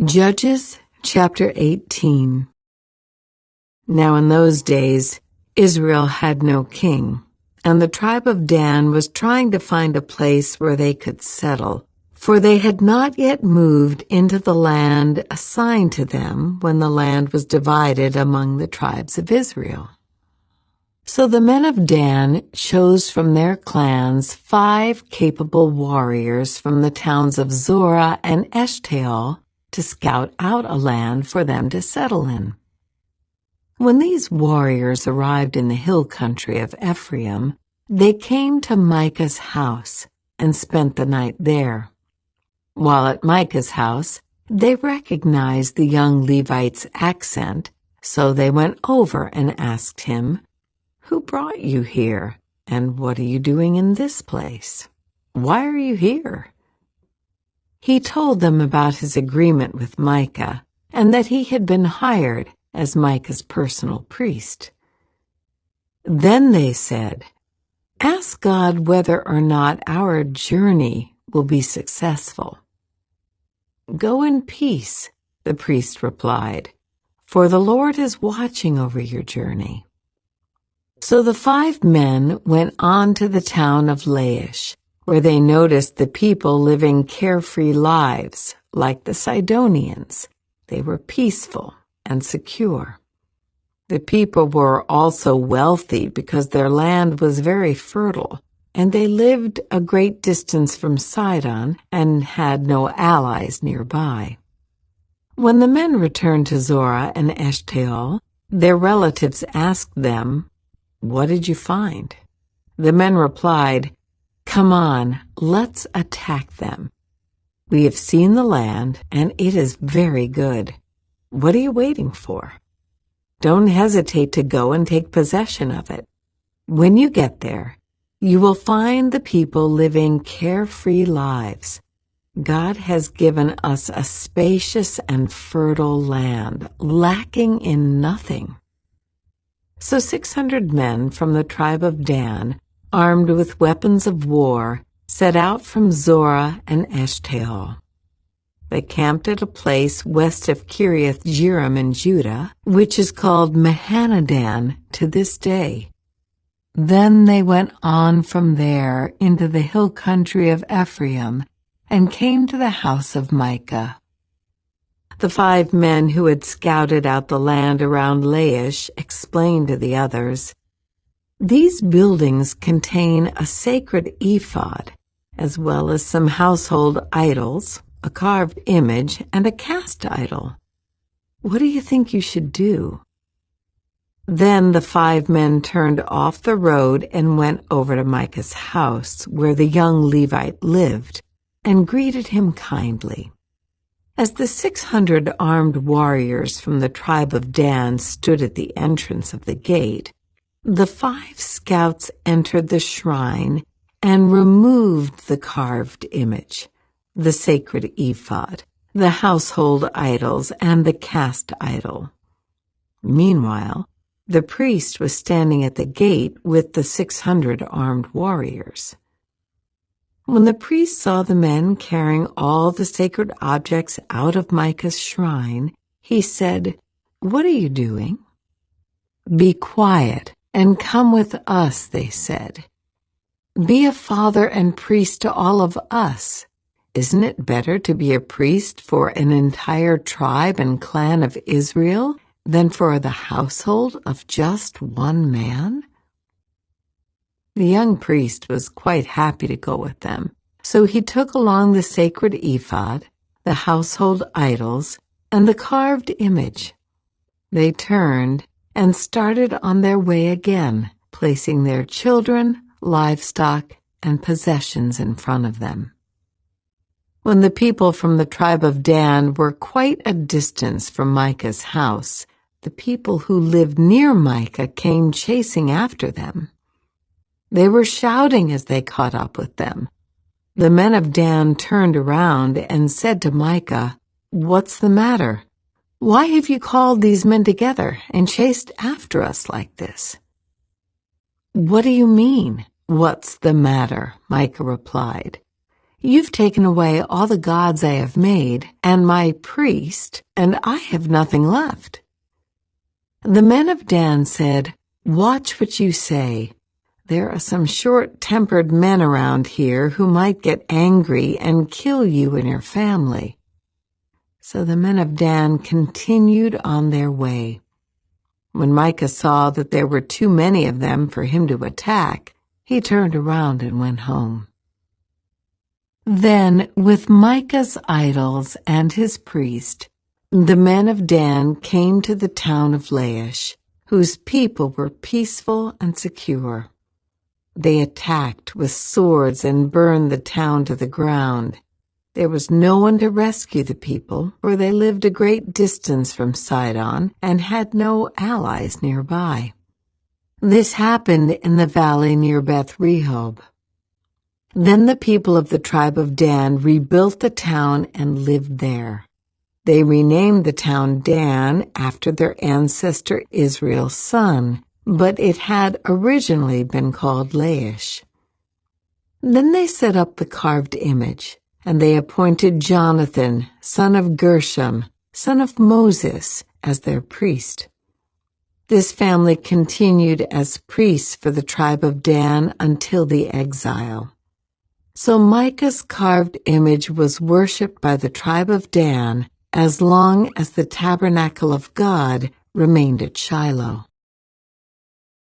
Judges chapter 18. Now in those days Israel had no king, and the tribe of Dan was trying to find a place where they could settle, for they had not yet moved into the land assigned to them when the land was divided among the tribes of Israel. So the men of Dan chose from their clans 5 capable warriors from the towns of Zorah and Eshtaol to scout out a land for them to settle in. When these warriors arrived in the hill country of Ephraim, they came to Micah's house and spent the night there. While at Micah's house, they recognized the young Levite's accent, so they went over and asked him, "Who brought you here, and what are you doing in this place? Why are you here?" He told them about his agreement with Micah and that he had been hired as Micah's personal priest. Then they said, "Ask God whether or not our journey will be successful." "Go in peace," the priest replied, "for the Lord is watching over your journey." So the 5 men went on to the town of Laish, where they noticed the people living carefree lives, like the Sidonians. They were peaceful and secure. The people were also wealthy because their land was very fertile, and they lived a great distance from Sidon and had no allies nearby. When the men returned to Zorah and Eshtaol, their relatives asked them, "What did you find?" The men replied, "Come on, let's attack them. We have seen the land, and it is very good. What are you waiting for? Don't hesitate to go and take possession of it. When you get there, you will find the people living carefree lives. God has given us a spacious and fertile land, lacking in nothing." So 600 men from the tribe of Dan, armed with weapons of war, set out from Zorah and Eshtaol. They camped at a place west of Kiriath Jearim in Judah, which is called Mahanadan to this day. Then they went on from there into the hill country of Ephraim and came to the house of Micah. The 5 men who had scouted out the land around Laish explained to the others, "These buildings contain a sacred ephod, as well as some household idols, a carved image, and a cast idol. What do you think you should do?" Then the 5 men turned off the road and went over to Micah's house, where the young Levite lived, and greeted him kindly. As the 600 armed warriors from the tribe of Dan stood at the entrance of the gate, the 5 scouts entered the shrine and removed the carved image, the sacred ephod, the household idols, and the cast idol. Meanwhile, the priest was standing at the gate with the 600 armed warriors. When the priest saw the men carrying all the sacred objects out of Micah's shrine, he said, "What are you doing?" "Be quiet and come with us," they said. "Be a father and priest to all of us. Isn't it better to be a priest for an entire tribe and clan of Israel than for the household of just one man?" The young priest was quite happy to go with them, so he took along the sacred ephod, the household idols, and the carved image. They turned and started on their way again, placing their children, livestock, and possessions in front of them. When the people from the tribe of Dan were quite a distance from Micah's house, the people who lived near Micah came chasing after them. They were shouting as they caught up with them. The men of Dan turned around and said to Micah, "What's the matter? Why have you called these men together and chased after us like this?" "What do you mean, what's the matter?" Micah replied. You've taken away all the gods I have made, and my priest, and I have nothing left." The men of Dan said, "Watch what you say. There are some short-tempered men around here who might get angry and kill you and your family." So the men of Dan continued on their way. When Micah saw that there were too many of them for him to attack, he turned around and went home. Then, with Micah's idols and his priest, the men of Dan came to the town of Laish, whose people were peaceful and secure. They attacked with swords and burned the town to the ground. There was no one to rescue the people, for they lived a great distance from Sidon and had no allies nearby. This happened in the valley near Beth Rehob. Then the people of the tribe of Dan rebuilt the town and lived there. They renamed the town Dan after their ancestor Israel's son, but it had originally been called Laish. Then they set up the carved image, and they appointed Jonathan, son of Gershom, son of Moses, as their priest. This family continued as priests for the tribe of Dan until the exile. So Micah's carved image was worshipped by the tribe of Dan as long as the tabernacle of God remained at Shiloh.